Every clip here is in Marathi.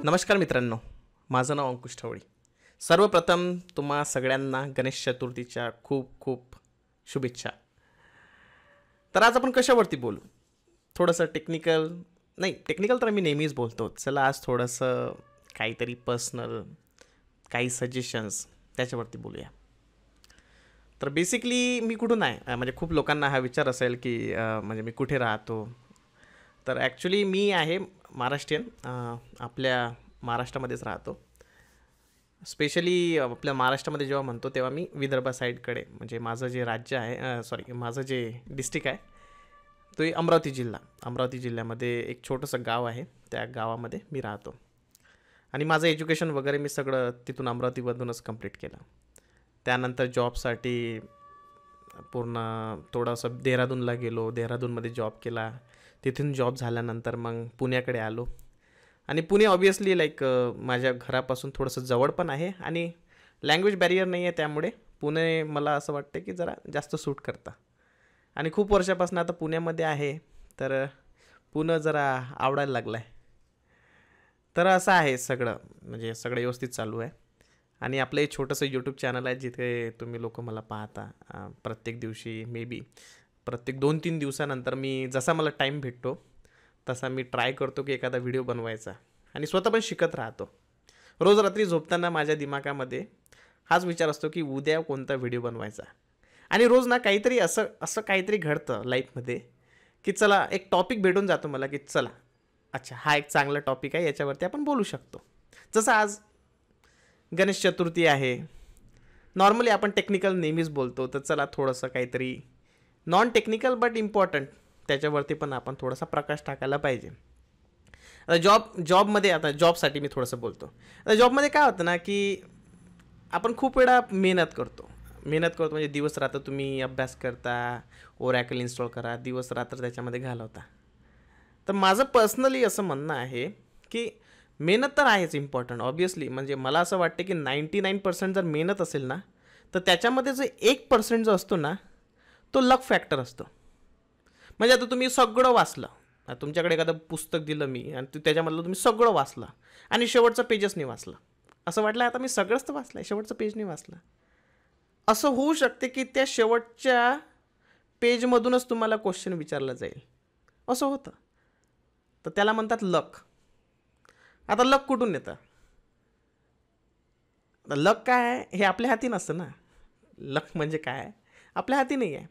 नमस्कार मित्रांनो, माझं नाव अंकुश ठवळी. सर्वप्रथम तुम्हा सगळ्यांना गणेश चतुर्थीच्या खूप खूप शुभेच्छा. तर आज आपण कशावरती बोलू? थोडंसं टेक्निकल नाही, टेक्निकल तर मी नेहमीच बोलतो. चला आज थोडंसं काहीतरी पर्सनल, काही सजेशन्स त्याच्यावरती बोलूया. तर बेसिकली मी कुठून आहे, म्हणजे खूप लोकांना हा विचार असेल की म्हणजे मी कुठे राहतो. तर ॲक्च्युली मी आहे महाराष्ट्रीयन, आपल्या महाराष्ट्रामध्येच राहतो. स्पेशली आपल्या महाराष्ट्रामध्ये जेव्हा म्हणतो तेव्हा मी विदर्भ साईडकडे, म्हणजे माझं जे राज्य आहे, सॉरी, माझं जे डिस्ट्रिक्ट आहे तो अमरावती जिल्हा. अमरावती जिल्ह्यामध्ये एक छोटंसं गाव आहे, त्या गावामध्ये मी राहतो. आणि माझं एज्युकेशन वगैरे मी सगळं तिथून अमरावतीमधूनच कंप्लीट केलं. त्यानंतर जॉबसाठी पूर्ण थोडंसं देहरादूनला गेलो, देहरादूनमध्ये जॉब केला. तिथून जॉब झाल्यानंतर मग पुण्याकडे आलो. आणि पुणे ऑब्वियसली लाईक माझ्या घरापासून थोडंसं जवळ पण आहे आणि लँग्वेज बॅरियर नाही आहे, त्यामुळे पुणे मला असं वाटतं की जरा जास्त सूट करतं. आणि खूप वर्षापासून आता पुण्यामध्ये आहे, तर पुणे जरा आवडायला लागलं आहे. तर असं आहे सगळं, म्हणजे सगळं व्यवस्थित चालू आहे. आणि आपलं एक छोटंसं यूट्यूब चॅनल आहे जिथे तुम्ही लोक मला पाहता. प्रत्येक दिवशी मे बी प्रत्येक 2-3 दिवसानंतर मी जसा मला टाईम भेटतो तसा मी ट्राय करतो की एखादा व्हिडिओ बनवायचा, आणि स्वतः पण शिकत राहतो. रोज रात्री झोपताना माझ्या दिमागामध्ये हाच विचार असतो की उद्या कोणता व्हिडिओ बनवायचा. आणि रोज ना काहीतरी असं असं काहीतरी घडतं लाईफमध्ये की चला एक टॉपिक भेटून जातो मला की चला अच्छा हा एक चांगला टॉपिक आहे, याच्यावरती आपण बोलू शकतो. जसं आज गणेश चतुर्थी आहे. नॉर्मली आपण टेक्निकल नेहमीच बोलतो, तर चला थोडंसं काहीतरी नॉन टेक्निकल बट इम्पॉर्टंट त्याच्यावरती पण आपण थोडासा प्रकाश टाकायला पाहिजे. आता जॉबमध्ये, आता जॉबसाठी मी थोडंसं बोलतो. आता जॉबमध्ये काय होतं ना की आपण खूप वेळा मेहनत करतो म्हणजे दिवस रात्र तुम्ही अभ्यास करता, ओरॅकल इन्स्टॉल करा, दिवस रात्र त्याच्यामध्ये घालवता. तर माझं पर्सनली असं म्हणणं आहे की मेहनत तर आहेच इम्पॉर्टंट ऑब्वियसली. म्हणजे मला असं वाटतं की 99% जर मेहनत असेल ना, तर त्याच्यामध्ये जो 1% जो असतो ना, तो लक फॅक्टर असतो. म्हणजे आता तुम्ही सगळं वाचलं, तुमच्याकडे एखादं पुस्तक दिलं मी आणि त्याच्यामधलं तुम्ही सगळं वाचलं आणि शेवटचं पेजच नाही वाचलं. असं वाटलं आता मी सगळंच तर वाचलं आहे, शेवटचं पेज नाही वाचलं. असं होऊ शकते की त्या शेवटच्या पेजमधूनच तुम्हाला क्वेश्चन विचारला जाईल, असं होतं. तर त्याला म्हणतात लक. आता लक कुठून येतं? लक काय आहे हे आपल्या हाती नसतं ना. लक म्हणजे काय, आपल्या हाती नाही आहे.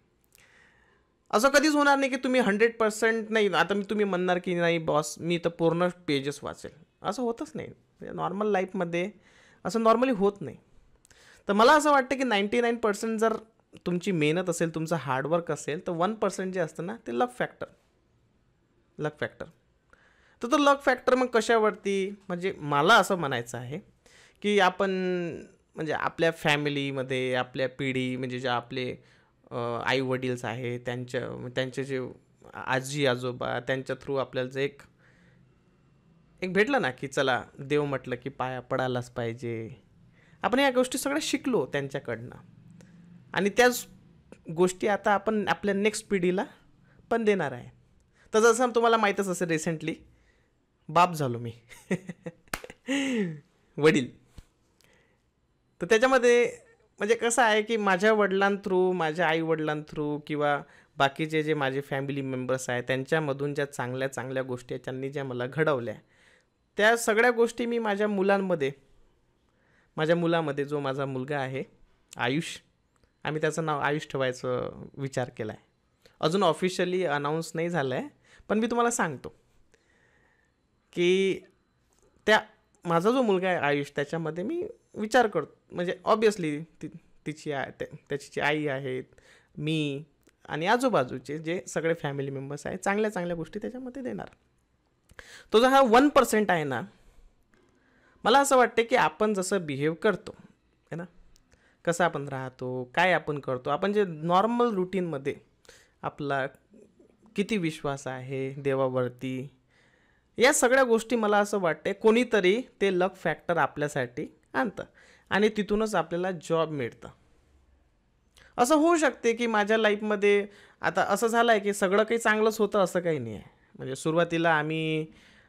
असं कधीच होणार नाही की तुम्ही 100% नाही. आता तुम्ही म्हणणार की नाही बॉस मी तर पूर्ण पेजेस वाचेल, असं होतच नाही. नॉर्मल लाईफमध्ये असं नॉर्मली होत नाही. तर मला असं वाटतं की 99% जर तुमची मेहनत असेल, तुमचं हार्डवर्क असेल, तर 1% जे असतं ना ते लक फॅक्टर. तर तो लक फॅक्टर मग कशावरती, म्हणजे मला असं म्हणायचं आहे की आपण म्हणजे आपल्या फॅमिलीमध्ये, आपल्या पिढी, म्हणजे जे आपले आई वडील्स आहे त्यांचे जे आजी आजोबा, त्यांच्या थ्रू आपल्याला जे एक एक भेटलं ना की चला देव म्हटलं की पाया पडायलाच पाहिजे. आपण या गोष्टी सगळ्या शिकलो त्यांच्याकडनं, आणि त्याच गोष्टी आता आपण आपल्या नेक्स्ट पिढीला पण देणार आहे. तर जसं तुम्हाला माहीतच असेल, रिसेंटली बाप झालो मी वडील. तर त्याच्यामध्ये म्हणजे कसं आहे की माझ्या वडिलांथ्रू, माझ्या आई वडिलांथ्रू किंवा बाकीचे जे माझे फॅमिली मेंबर्स आहेत त्यांच्यामधून ज्या चांगल्या चांगल्या गोष्टी आहेत त्यांनी ज्या मला घडवल्या, त्या सगळ्या गोष्टी मी माझ्या मुलामध्ये जो माझा मुलगा आहे आयुष, आम्ही त्याचं नाव आयुष ठेवायचं विचार केला आहे. अजून ऑफिशियली अनाऊन्स नाही झालं आहे, पण मी तुम्हाला सांगतो की त्या माझा जो मुलगा आहे आयुष, त्याच्यामध्ये मी विचार करतो, म्हणजे ऑब्वियसली त्याची जी आई आहेत, मी आणि आजूबाजूचे जे सगळे फॅमिली मेंबर्स आहेत, चांगल्या चांगल्या गोष्टी त्याच्यामध्ये देणार. तो जो हा 1% आहे ना, मला असं वाटतं की आपण जसं बिहेव करतो है ना, कसं आपण राहतो, काय आपण करतो, आपण जे नॉर्मल रुटीनमध्ये आपला किती विश्वास आहे देवावरती, या सगळ्या गोष्टी मला असं वाटते कोणीतरी ते लक फॅक्टर आपल्यासाठी आणतं आणि तिथूनच आपल्याला जॉब मिळतं. असं होऊ शकते की माझ्या लाईफमध्ये आता असं झालं आहे की सगळं काही चांगलंच होतं असं काही नाही आहे. म्हणजे सुरुवातीला आम्ही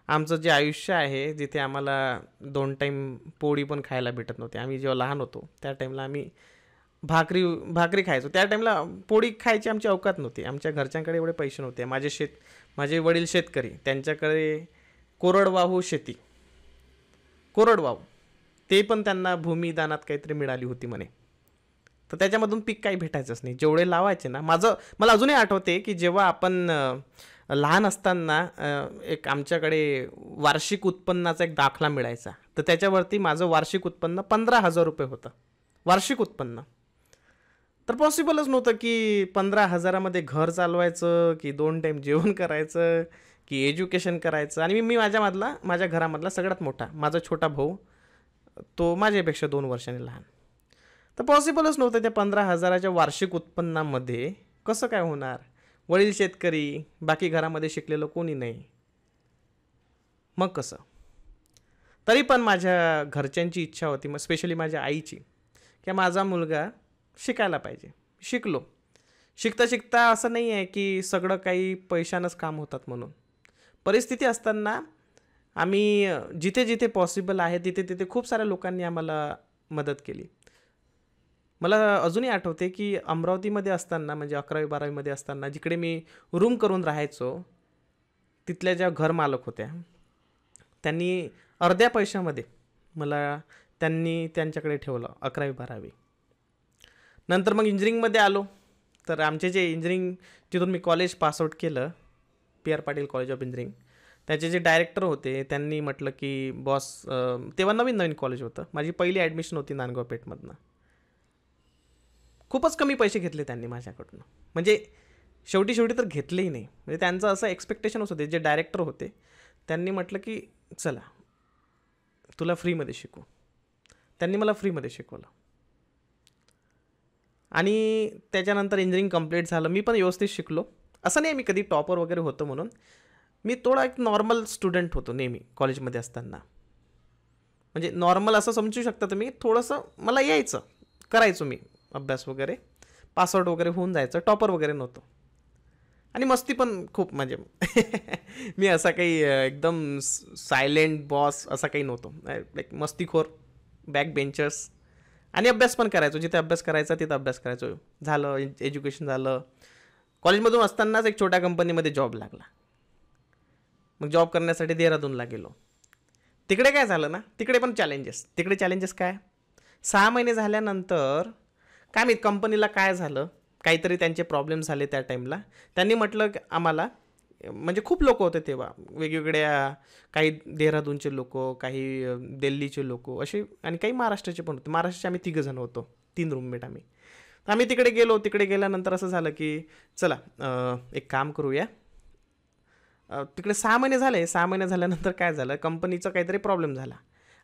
आमचं जे आयुष्य आहे, जिथे आम्हाला 2 टाईम पोळी पण खायला भेटत नव्हती. आम्ही जेव्हा लहान होतो त्या टाईमला आम्ही भाकरी भाकरी खायचो. त्या टाईमला पोळी खायची आमची अवकात नव्हती. आमच्या घरच्यांकडे एवढे पैसे नव्हते. माझे वडील शेतकरी, त्यांच्याकडे कोरडवाहू शेती, कोरडवाहू, ते पण त्यांना भूमिदानात काहीतरी मिळाली होती म्हणे. तर त्याच्यामधून पीक काही भेटायचंच नाही. जेवढे लावायचे ना, मला अजूनही आठवते की जेव्हा आपण लहान असताना एक आमच्याकडे वार्षिक उत्पन्नाचा एक दाखला मिळायचा. तर त्याच्यावरती माझं वार्षिक उत्पन्न 15,000 होतं. वार्षिक उत्पन्न. तर पॉसिबलच नव्हतं की 15,000मध्ये घर चालवायचं, की 2 टाईम जेवण करायचं, की एज्युकेशन करायचं. आणि मी माझ्या घरामधला सगळ्यात मोठा. माझा छोटा भाऊ, तो माझ्यापेक्षा 2 वर्षांनी लहान. तर पॉसिबलच नव्हतं त्या 15,000च्या वार्षिक उत्पन्नामध्ये कसं काय होणार. वडील शेतकरी, बाकी घरामध्ये शिकलेलं कोणी नाही. मग कसं. तरी पण माझ्या घरच्यांची इच्छा होती, मग स्पेशली माझ्या आईची, की माझा मुलगा शिकायला पाहिजे. शिकलो. शिकता शिकता असं नाही आहे की सगळं काही पैशानंच काम होतात म्हणून. परिस्थिती असताना आम्ही जिथे जिथे पॉसिबल आहे तिथे तिथे खूप साऱ्या लोकांनी आम्हाला मदत केली. मला अजूनही आठवते की अमरावतीमध्ये असताना, म्हणजे 11वी-12वीमध्ये असताना, जिकडे मी रूम करून राहायचो, तिथल्या ज्या घरमालक होत्या, त्यांनी अर्ध्या पैशामध्ये त्यांच्याकडे ठेवलं 11वी-12वी. नंतर मग इंजिनिअरिंगमध्ये आलो. तर आमचे जे इंजिनिअरिंग, जिथून मी कॉलेज पासआउट केलं, PR Patil college of engineering, त्याचे जे डायरेक्टर होते त्यांनी म्हटलं की बॉस, तेव्हा नवीन कॉलेज होतं, माझी पहिली ॲडमिशन होती नांदगाव पेठमधनं. खूपच कमी पैसे घेतले त्यांनी माझ्याकडून. म्हणजे शेवटी तर घेतलेही नाही. म्हणजे त्यांचं असं एक्सपेक्टेशनच होते. जे डायरेक्टर होते त्यांनी म्हटलं की चला तुला फ्रीमध्ये शिकू. त्यांनी मला फ्रीमध्ये शिकवलं. आणि त्याच्यानंतर इंजिनिअरिंग कंप्लीट झालं. मी पण व्यवस्थित शिकलो. असं नाही मी कधी टॉपर वगैरे होतो म्हणून. मी थोडा एक नॉर्मल स्टुडंट होतो नेहमी कॉलेजमध्ये असताना. म्हणजे नॉर्मल असं समजू शकता तुम्ही. थोडंसं मला यायचं, करायचो मी अभ्यास वगैरे, पासआउट वगैरे होऊन जायचं. टॉपर वगैरे नव्हतो. आणि मस्ती पण खूप, म्हणजे मी असा काही एकदम सायलेंट बॉस असा काही नव्हतो. लाईक मस्तीखोर, बॅक बेंचर्स. आणि अभ्यास पण करायचो. जिथे अभ्यास करायचा तिथं अभ्यास करायचो. झालं एज्युकेशन झालं. कॉलेजमधून असतानाच एक छोट्या कंपनीमध्ये जॉब लागला. मग जॉब करण्यासाठी देहरादूनला गेलो. तिकडे काय झालं ना, तिकडे पण चॅलेंजेस काय, 6 महिने झाल्यानंतर काय माहीत कंपनीला काय झालं, काहीतरी त्यांचे प्रॉब्लेम झाले त्या टाईमला. त्यांनी म्हटलं आम्हाला, म्हणजे खूप लोक होते तेव्हा, वेगवेगळ्या, काही देहरादूनचे लोक, काही दिल्लीचे लोक असे, आणि काही महाराष्ट्राचे पण होते. महाराष्ट्राचे आम्ही 3 जण होतो, 3 रूममेट आम्ही तिकडे गेलो. तिकडे गेल्यानंतर असं झालं की चला एक काम करूया. तिकडे 6 महिने झाले. 6 महिने झाल्यानंतर काय झालं, कंपनीचा काहीतरी प्रॉब्लेम झाला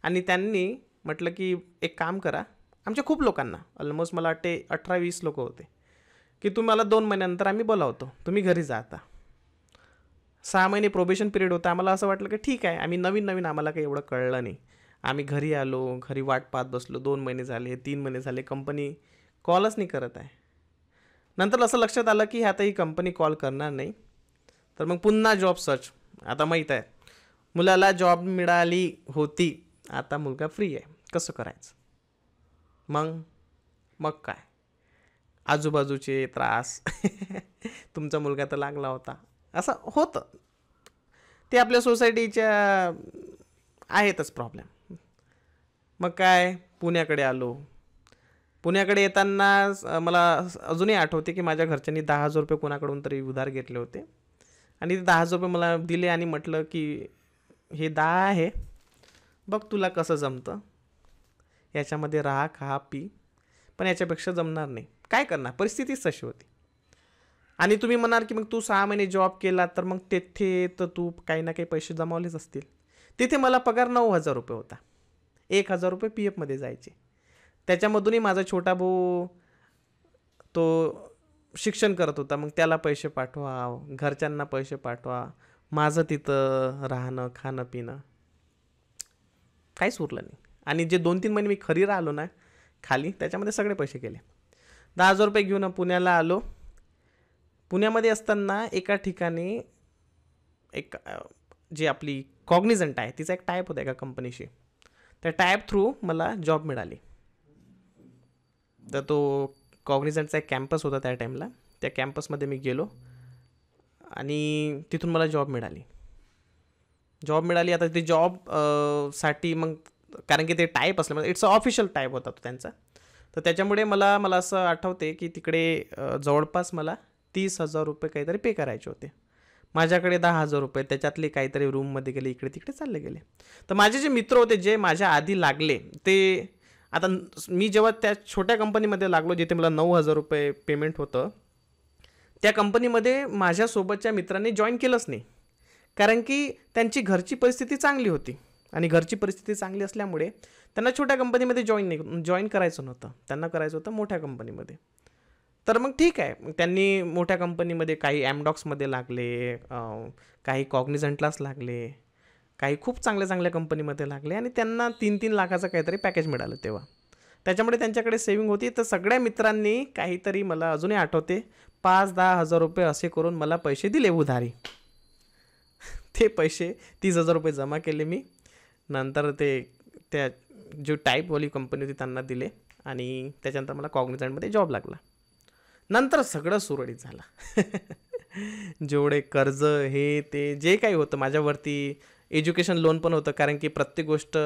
आणि त्यांनी म्हटलं की एक काम करा. आमच्या खूप लोकांना, ऑलमोस्ट मला वाटते 18-20 लोक होते, की तुम्हाला 2 महिन्यानंतर आम्ही बोलावतो, तुम्ही घरी जा आता. 6 महिने प्रोबेशन पिरियड होता. आम्हाला असं वाटलं की ठीक आहे, आम्ही नवीन आम्हाला काही एवढं कळलं नाही. आम्ही घरी आलो, घरी वाट पाहत बसलो. 2 महिने झाले, 3 महिने झाले, कंपनी कॉलच नाही करत आहे. नंतर असं लक्षात आलं की आता ही कंपनी कॉल करणार नाही. तर मग पुन्हा जॉब सर्च. आता माहीत आहे मुलाला जॉब मिळाली होती, आता मुलगा फ्री आहे, कसं करायचं. मग काय, आजूबाजूचे त्रास तुमचा मुलगा तर लागला होता, असं होतं. ते आपल्या सोसायटीच्या आहेतच प्रॉब्लेम. मग काय, पुण्याकडे आलो. पुण्याकडे येताना मला अजूनही आठवते की माझ्या घरच्यांनी 10,000 रुपये कोणाकडून तरी उधार घेतले होते आणि ते 10,000 रुपये मला दिले आणि म्हटलं की हे 10 आहे, बघ तुला कसं जमतं, याच्यामध्ये राहा, खा, पी, पण याच्यापेक्षा जमणार नाही. काय करणार, परिस्थितीच तशी होती. आणि तुम्ही म्हणाल की मग तू 6 महिने जॉब केला तर मग तेथे तर तू काही ना काही पैसे जमावलेच असतील. तिथे मला पगार 9,000 रुपये होता. 1,000 रुपये PF मध्ये जायचे. त्याच्यामधूनही माझा छोटा भाऊ तो शिक्षण करत होता. मग त्याला पैसे पाठवा, घरच्यांना पैसे पाठवा, माझं तिथं राहणं, खाणं पिणं काहीच उरलं नाही. आणि जे 2-3 महिने मी खरी राहिलो ना खाली, त्याच्यामध्ये सगळे पैसे गेले. 10,000 रुपये घेऊन पुण्याला आलो. पुण्यामध्ये असताना एका ठिकाणी एक जी आपली कॉग्निझंट आहे, तिचा एक टायप होता एका कंपनीशी. त्या टायप थ्रू मला जॉब मिळाली. तर तो कॉग्निझंटचा एक कॅम्पस होता त्या टाईमला. त्या कॅम्पसमध्ये मी गेलो आणि तिथून मला जॉब मिळाली. आता ते जॉब साठी मग, कारण की ते टाईप असल्यामुळे इट्स अ ऑफिशियल टाईप होता तो त्यांचा. तर त्याच्यामुळे मला असं आठवते की तिकडे जवळपास मला 30,000 रुपये काहीतरी पे करायचे होते. माझ्याकडे 10,000 रुपये, त्याच्यातले काहीतरी रूममध्ये गेले, इकडे तिकडे चालले गेले. तर माझे जे मित्र होते जे माझ्या आधी लागले, ते आता मी जेव्हा त्या छोट्या कंपनीमध्ये लागलो जिथे मला 9,000 रुपये पेमेंट होतं, त्या कंपनीमध्ये माझ्यासोबतच्या मित्रांनी जॉईन केलंच नाही. कारण की त्यांची घरची परिस्थिती चांगली होती आणि घरची परिस्थिती चांगली असल्यामुळे त्यांना छोट्या कंपनीमध्ये जॉईन करायचं नव्हतं, त्यांना करायचं होतं मोठ्या कंपनीमध्ये. तर मग ठीक आहे, त्यांनी मोठ्या कंपनीमध्ये काही ॲमडॉक्समध्ये लागले, काही कॉग्निझंटलाच लागले, काही खूप चांगल्या कंपनीमध्ये लागले आणि त्यांना 3-3 लाखाचं काहीतरी पॅकेज मिळालं तेव्हा. त्याच्यामुळे त्यांच्याकडे सेविंग होती. तर सगळ्या मित्रांनी काहीतरी, मला अजूनही आठवते, 5-10 हजार रुपये असे करून मला पैसे दिले उधारी. ते पैसे 30,000 रुपये जमा केले मी. नंतर त्या जो टाईपवाली कंपनी होती त्यांना दिले आणि त्याच्यानंतर मला कॉग्निझंटमध्ये जॉब लागला. नंतर सगळं सुरळीत झालं. जेवढे कर्ज हे ते जे काही होतं माझ्यावरती, एज्युकेशन लोन पण होतं, कारण की प्रत्येक गोष्ट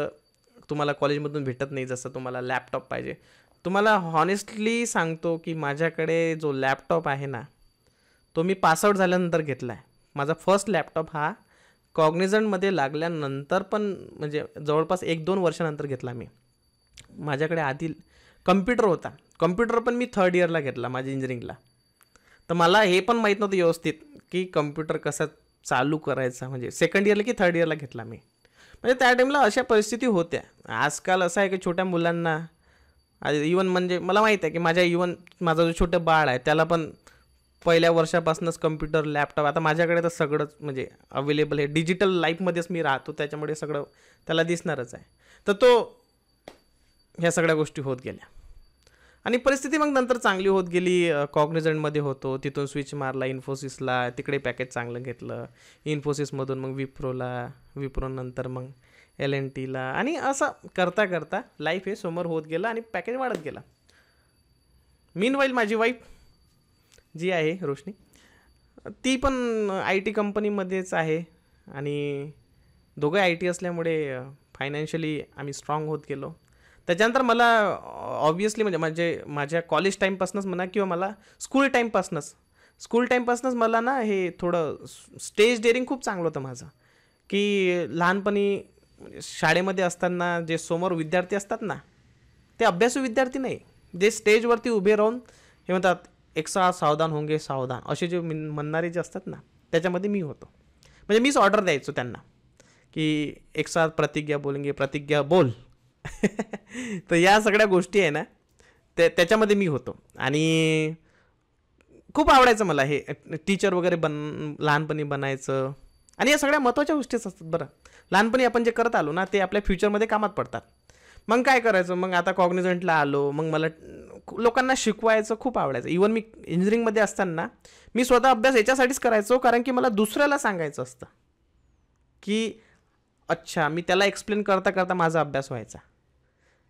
तुम्हाला कॉलेजमधून भेटत नाही. जसं तुम्हाला लॅपटॉप पाहिजे, तुम्हाला हॉनेस्टली सांगतो की माझ्याकडे जो लॅपटॉप आहे ना, तो मी पासआउट झाल्यानंतर घेतला आहे. माझा फर्स्ट लॅपटॉप हा कॉग्निझंटमध्ये लागल्यानंतर, पण म्हणजे जवळपास 1-2 वर्षानंतर घेतला मी. माझ्याकडे आधी कम्प्युटर होता, कम्प्युटर पण मी 3rd इयरला घेतला माझ्या इंजिनिअरिंगला. तर मला हे पण माहीत नव्हतं व्यवस्थित की कम्प्युटर कसा चालू करायचा, म्हणजे 2nd इयरला की 3rd इयरला घेतला मी. म्हणजे त्या टाईमला अशा परिस्थिती होत्या. आजकाल असं आहे की छोट्या मुलांना, इवन म्हणजे मला माहीत आहे की माझा जो छोटं बाळ आहे त्याला पण पहिल्या वर्षापासूनच कम्प्युटर, लॅपटॉप, आता माझ्याकडे तर सगळंच म्हणजे अवेलेबल आहे. डिजिटल लाईफमध्येच मी राहतो, त्याच्यामुळे सगळं त्याला दिसणारच आहे. तर ह्या सगळ्या गोष्टी होत गेल्या आणि परिस्थिती मग नंतर चांगली होत गेली. कॉग्निझंटमध्ये होतो, तिथून स्विच मारला इन्फोसिसला, तिकडे पॅकेज चांगलं घेतलं. इन्फोसिसमधून मग विप्रो नंतर मग LNTला, आणि असं करता करता लाईफ हे समोर होत गेलं आणि पॅकेज वाढत गेला. मीनवाईल माझी वाईफ जी आहे रोशनी, ती पण IT कंपनीमध्येच आहे आणि दोघं IT असल्यामुळे फायनान्शियली आम्ही स्ट्रॉंग होत गेलो. त्याच्यानंतर मला ऑब्व्हियसली म्हणजे माझ्या कॉलेज टाईमपासूनच म्हणा किंवा मला स्कूल टाईमपासूनच मला ना हे थोडं स्टेज डेअरिंग खूप चांगलं होतं माझं. की लहानपणी शाळेमध्ये असताना जे समोर विद्यार्थी असतात ना, ते अभ्यासू विद्यार्थी नाही, जे स्टेजवरती उभे राहून हे म्हणतात एक साथ सावधान होंगे सावधान, असे जे म्हणणारे जे असतात ना, त्याच्यामध्ये मी होतो. म्हणजे मीच ऑर्डर द्यायचो त्यांना की एक साथ प्रतिज्ञा बोलेंगे, प्रतिज्ञा बोल. तर या सगळ्या गोष्टी आहे ना, त्याच्यामध्ये मी होतो आणि खूप आवडायचं मला हे टीचर वगैरे लहानपणी बनायचं. आणि या सगळ्या महत्त्वाच्या गोष्टीच असतात बरं. लहानपणी आपण जे करत आलो ना, ते आपल्या फ्युचरमध्ये कामात पडतात. मग काय करायचं, मग आता कॉग्निझंटला आलो, मग मला लोकांना शिकवायचं खूप आवडायचं. इवन मी इंजिनिअरिंगमध्ये असताना मी स्वतः अभ्यास याच्यासाठीच करायचो, कारण की मला दुसऱ्याला सांगायचं असतं की अच्छा, मी त्याला एक्सप्लेन करता करता माझा अभ्यास व्हायचा.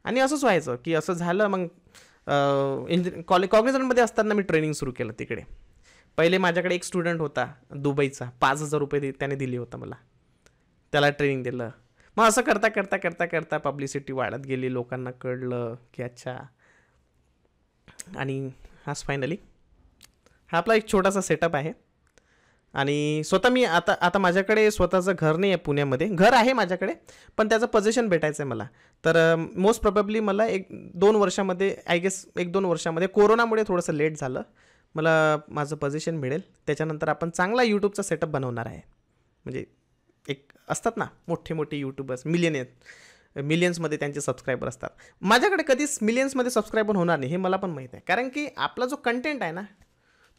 आणि असंच व्हायचं की असं झालं. मग कॉग्निझंटमध्ये असताना मी ट्रेनिंग सुरू केलं तिकडे. पहिले माझ्याकडे एक स्टुडंट होता दुबईचा, 5,000 रुपये त्याने दिले होतं मला, त्याला ट्रेनिंग दिलं. मग असं करता करता करता करता पब्लिसिटी वाढत गेली, लोकांना कळलं की अच्छा. आणि हाच फायनली हा आपला एक छोटासा सेटअप आहे. आणि स्वतः मी आता माझ्याकडे स्वतःचं घर नाही आहे पुण्यामध्ये. घर आहे माझ्याकडे, पण त्याचं पोझिशन भेटायचं आहे मला. तर मोस्ट प्रोबेबली मला 1-2 वर्षामध्ये, आय गेस 1-2 वर्षामध्ये, कोरोनामुळे थोडंसं लेट झालं, मला माझं पोझिशन मिळेल. त्याच्यानंतर आपण चांगला यूट्यूबचा सेटअप बनवणार आहे. म्हणजे एक असतात ना मोठे यूट्यूबर्स, मिलियन्समध्ये त्यांचे सबस्क्रायबर असतात. माझ्याकडे कधीच मिलियन्समध्ये सबस्क्रायबर होणार नाही हे मला पण माहीत आहे, कारण की आपला जो कंटेंट आहे ना,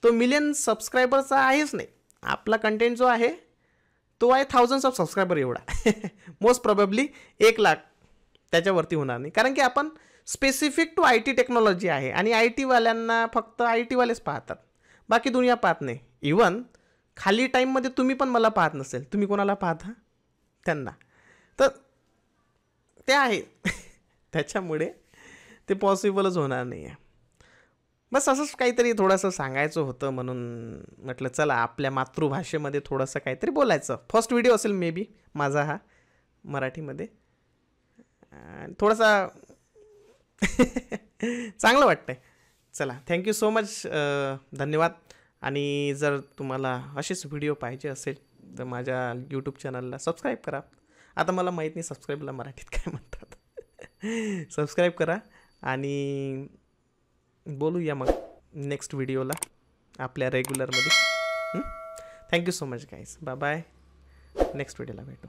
तो मिलियन सबस्क्रायबरचा आहेच नाही. आपला कंटेंट जो आहे तो आहे थाउजंड्स ऑफ सबस्क्रायबर एवढा. मोस्ट प्रोबेबली 1 लाख त्याच्यावरती होणार नाही, कारण की आपण स्पेसिफिक टू IT टेक्नॉलॉजी आहे आणि IT वाल्यांना फक्त IT वालेच पाहतात, बाकी दुनिया पाहत नाही. इवन खाली टाईममध्ये तुम्ही पण मला पाहत नसेल, तुम्ही कोणाला पाहता? त्यांना. तर ते आहे त्याच्यामुळे ते पॉसिबलच होणार नाही आहे. बस असंच काहीतरी थोडंसं सांगायचं होतं, म्हणून म्हटलं चला आपल्या मातृभाषेमध्ये थोडंसं काहीतरी बोलायचं. फर्स्ट व्हिडिओ असेल मे बी माझा हा मराठीमध्ये. थोडासा चांगलं वाटतंय. चला, थँक्यू सो मच, धन्यवाद. आणि जर तुम्हाला असेच व्हिडिओ पाहिजे असेल तर माझ्या यूट्यूब चॅनलला सबस्क्राईब करा. आता मला माहीत नाही सबस्क्राईबला मराठीत काय म्हणतात. सबस्क्राईब करा आणि बोलूया मग नेक्स्ट व्हिडिओला आपल्या रेग्युलरमध्ये. Thank you so much guys. Bye bye. Next व्हिडिओला भेटू.